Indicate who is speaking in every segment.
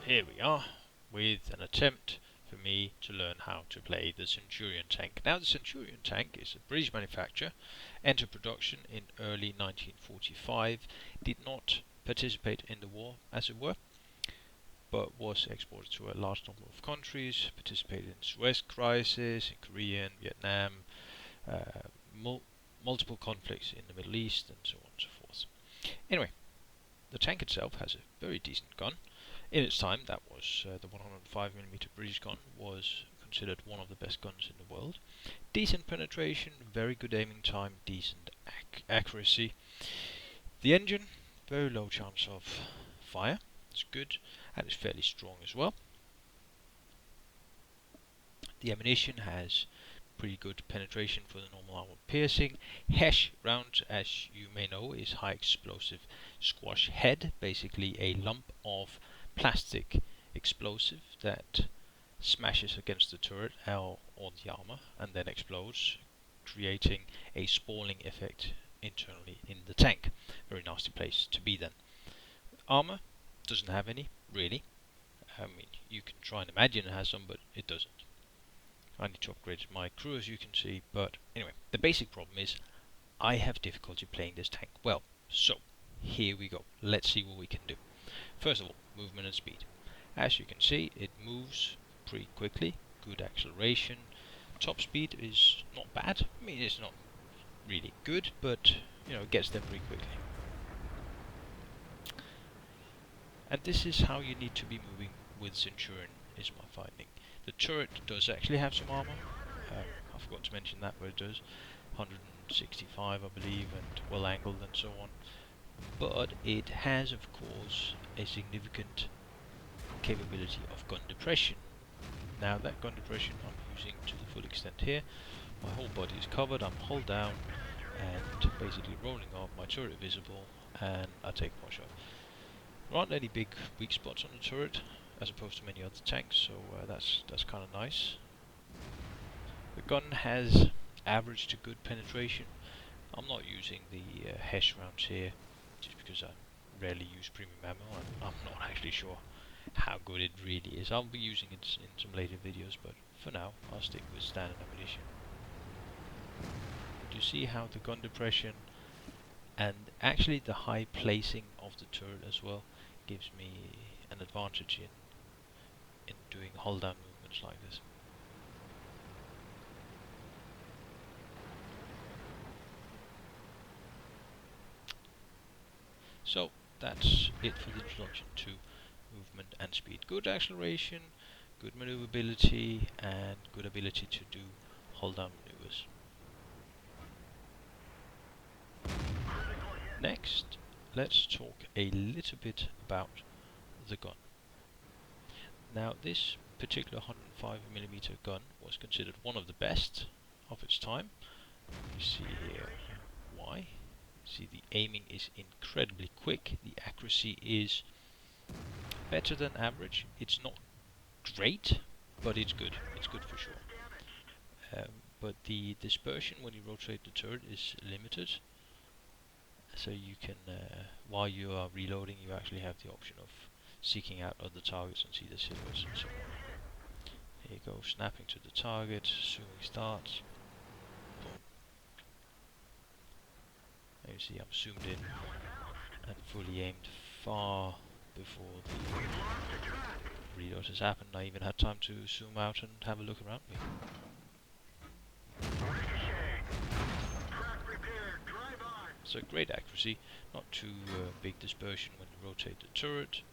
Speaker 1: here we are with an attempt for me to learn how to play the Centurion tank. Now the Centurion tank is a British manufacturer, entered production in early 1945, did not participate in the war as it were, but was exported to a large number of countries, participated in the Suez Crisis, in Korea and Vietnam, multiple conflicts in the Middle East and so on and so forth. Anyway, the tank itself has a very decent gun. In its time, that was the 105mm British gun was considered one of the best guns in the world. Decent penetration, very good aiming time, decent accuracy. The engine, very low chance of fire. It's good and it's fairly strong as well. The ammunition has pretty good penetration for the normal armor piercing. Hesh round, as you may know, is high explosive squash head, basically a lump of plastic explosive that smashes against the turret or the armor and then explodes, creating a spalling effect internally in the tank. Very nasty place to be then. Armor doesn't have any, really. I mean, you can try and imagine it has some, but it doesn't. I need to upgrade my crew, as you can see, but anyway, the basic problem is I have difficulty playing this tank well. So, here we go. Let's see what we can do. First of all, movement and speed. As you can see, it moves pretty quickly, good acceleration. Top speed is not bad. I mean, it's not really good, but you know, it gets there pretty quickly. And this is how you need to be moving with Centurion, is my finding. The turret does actually have some armor. I forgot to mention that, but it does. 165, I believe, and well angled and so on. But it has, of course, a significant capability of gun depression. Now that gun depression I'm using to the full extent here. My whole body is covered, I'm hull down and basically rolling up, my turret visible, and I take one shot. There aren't any big weak spots on the turret, as opposed to many other tanks, so that's kind of nice. The gun has average to good penetration. I'm not using the Hesh rounds here, just because I rarely use premium ammo, and I'm not actually sure how good it really is. I'll be using it in some later videos, but for now I'll stick with standard ammunition. But you see how the gun depression and actually the high placing of the turret as well gives me an advantage in doing hull down movements like this. So that's it for the introduction to movement and speed. Good acceleration, good maneuverability, and good ability to do hull down maneuvers. Next, let's talk a little bit about the gun. Now this particular 105mm gun was considered one of the best of its time. You see here why. See, the aiming is incredibly quick, the accuracy is better than average. It's not great, but it's good. It's good for sure. But the dispersion when you rotate the turret is limited. So you can, while you are reloading, you actually have the option of seeking out other targets and see the silhouettes and so on. Here you go, snapping to the target, zooming starts. Boom. There you see I'm zoomed in and fully aimed far before the reload has happened. I even had time to zoom out and have a look around me. So great accuracy, not too big dispersion when you rotate the turret.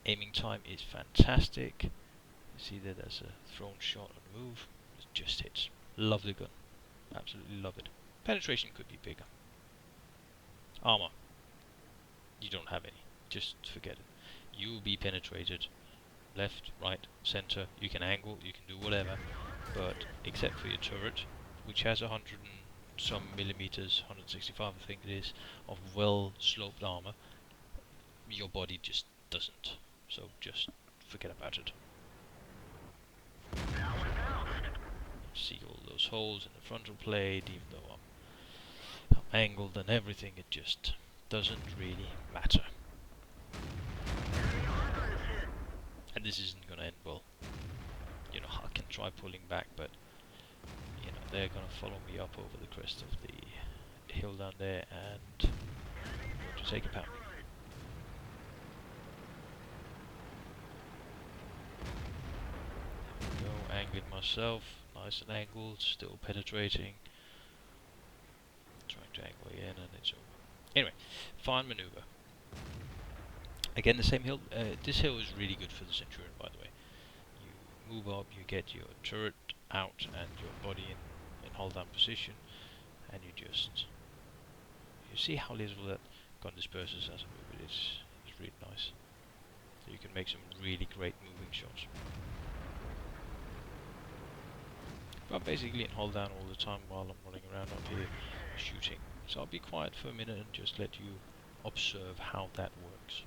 Speaker 1: Aiming time is fantastic. You see that there's a thrown shot on the move. It just hits. Love the gun. Absolutely love it. Penetration could be bigger. Armor. You don't have any. Just forget it. You will be penetrated. Left, right, center. You can angle, you can do whatever. But except for your turret, which has 100 and some millimeters, 165 I think it is, of well sloped armor, your body just doesn't. So just forget about it. See all those holes in the frontal plate, even though I'm angled and everything, it just doesn't really matter. And this isn't gonna end well. You know, I can try pulling back, but you know, they're gonna follow me up over the crest of the hill down there and go to take a pounding. There we go, angling myself, nice and angled, still penetrating. Trying to angle again and it's over. Anyway, fine maneuver. Again, the same hill. This hill is really good for the Centurion, by the way. You move up, you get your turret out and your body in hold down position, and you see how little that gun disperses as a move. It's really nice. So you can make some really great moving shots. But I'm basically in hold down all the time while I'm running around up here shooting. So I'll be quiet for a minute and just let you observe how that works.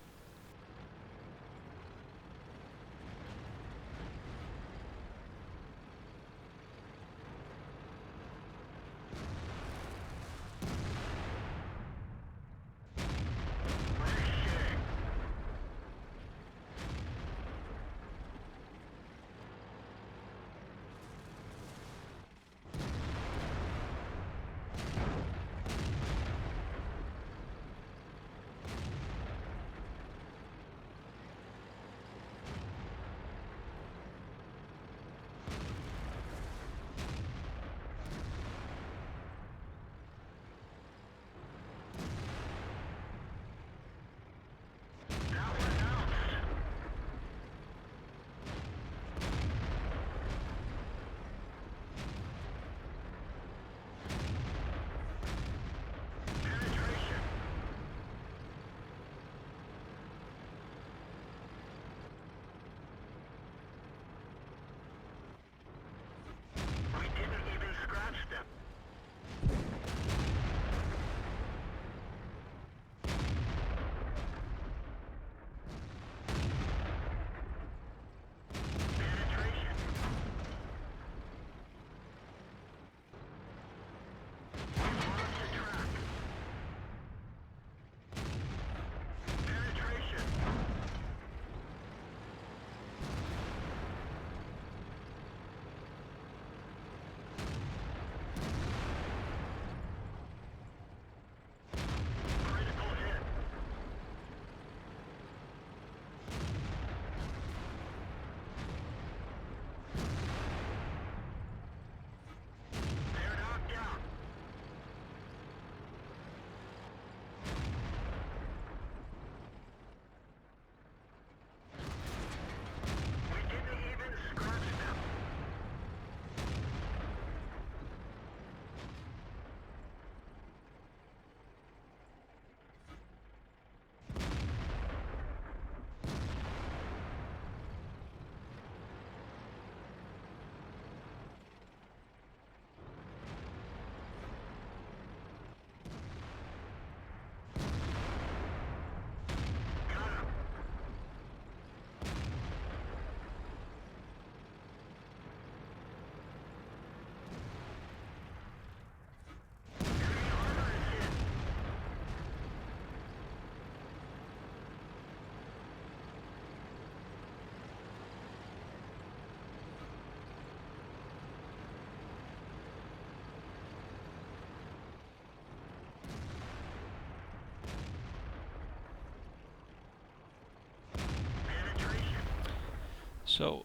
Speaker 1: So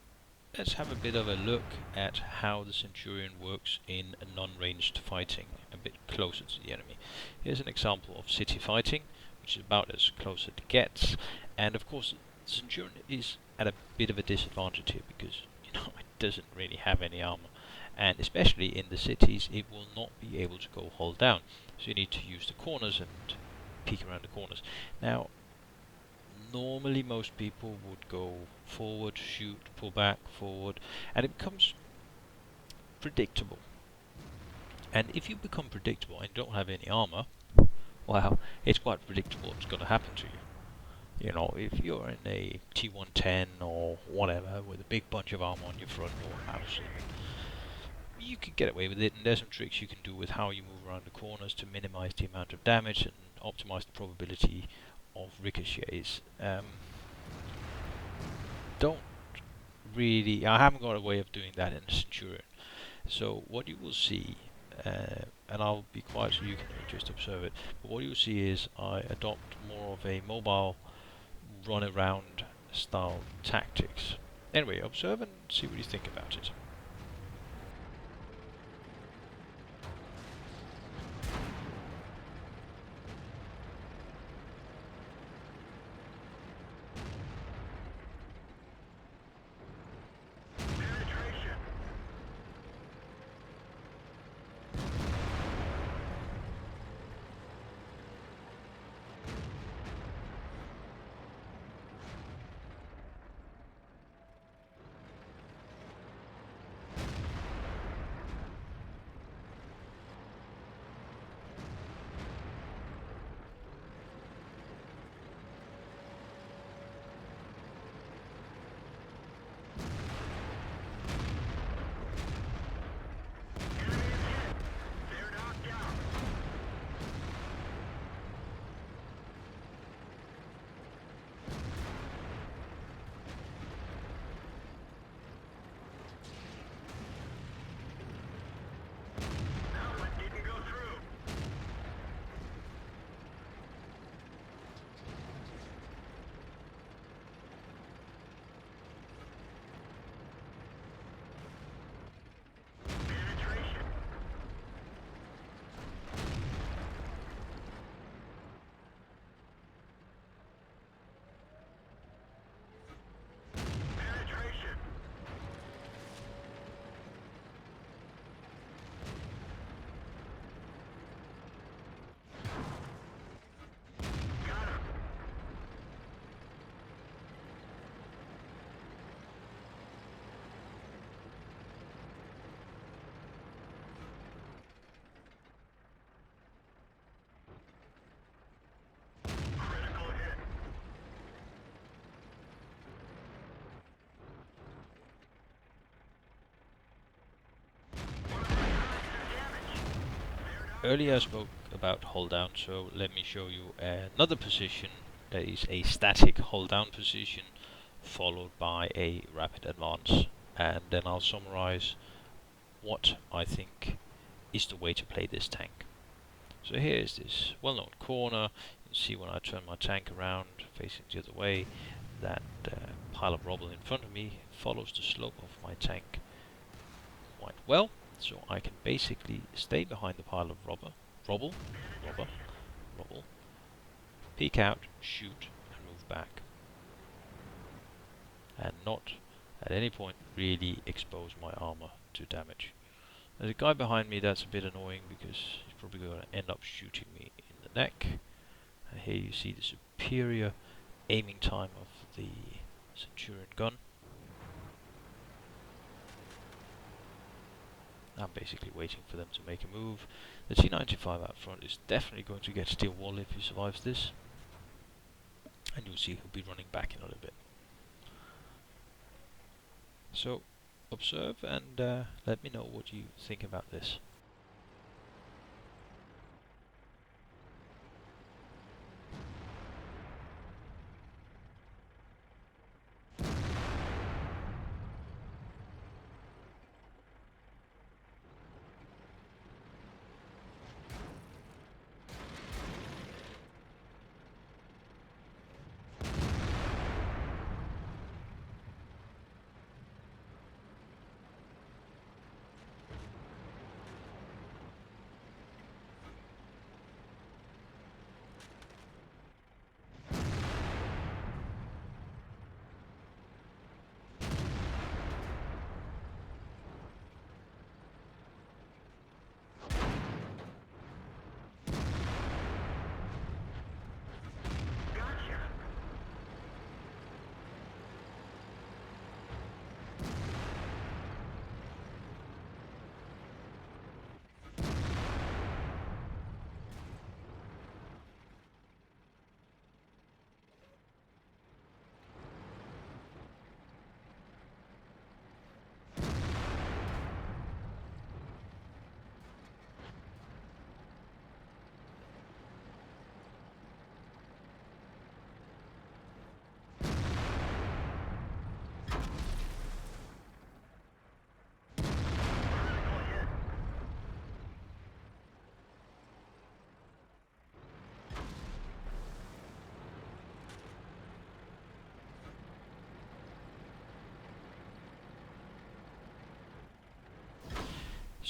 Speaker 1: let's have a bit of a look at how the Centurion works in a non-ranged fighting, a bit closer to the enemy. Here's an example of city fighting, which is about as close as it gets, and of course the Centurion is at a bit of a disadvantage here because it doesn't really have any armor, and especially in the cities it will not be able to go hold down, so you need to use the corners and peek around the corners. Now normally most people would go forward, shoot, pull back, forward, and it becomes predictable. And if you become predictable and don't have any armor, well, it's quite predictable what's going to happen to you. You know, if you're in a T110 or whatever with a big bunch of armor on your front or house, you can get away with it, and there's some tricks you can do with how you move around the corners to minimize the amount of damage and optimize the probability of ricochets. Don't really, I haven't got a way of doing that in Centurion. So what you will see, and I'll be quiet so you can just observe it, but what you'll see is I adopt more of a mobile run around style tactics. Anyway, observe and see what you think about it. Earlier I spoke about hold down, so let me show you another position that is a static hold down position followed by a rapid advance, and then I'll summarize what I think is the way to play this tank. So here is this well-known corner. You can see when I turn my tank around facing the other way that pile of rubble in front of me follows the slope of my tank quite well. So I can basically stay behind the pile of rubble, peek out, shoot, and move back. And not at any point really expose my armor to damage. There's a guy behind me that's a bit annoying because he's probably going to end up shooting me in the neck. And here you see the superior aiming time of the Centurion gun. I'm basically waiting for them to make a move. The T-95 out front is definitely going to get steel wall if he survives this. And you'll see he'll be running back in a little bit. So observe and let me know what you think about this.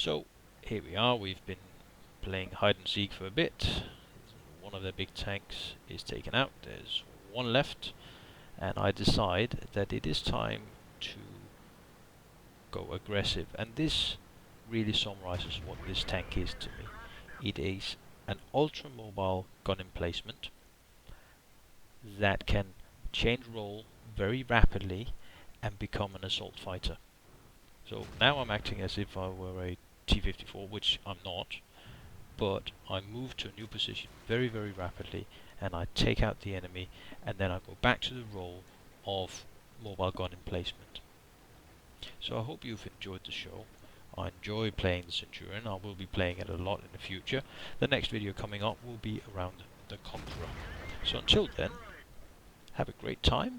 Speaker 1: So here we are, we've been playing hide and seek for a bit. One of the big tanks is taken out, there's one left, and I decide that it is time to go aggressive. And this really summarizes what this tank is to me. It is an ultra mobile gun emplacement that can change role very rapidly and become an assault fighter. So now I'm acting as if I were a T-54, which I'm not, but I move to a new position very, very rapidly, and I take out the enemy, and then I go back to the role of mobile gun emplacement. So I hope you've enjoyed the show. I enjoy playing the Centurion. I will be playing it a lot in the future. The next video coming up will be around the Conqueror. So until then, have a great time,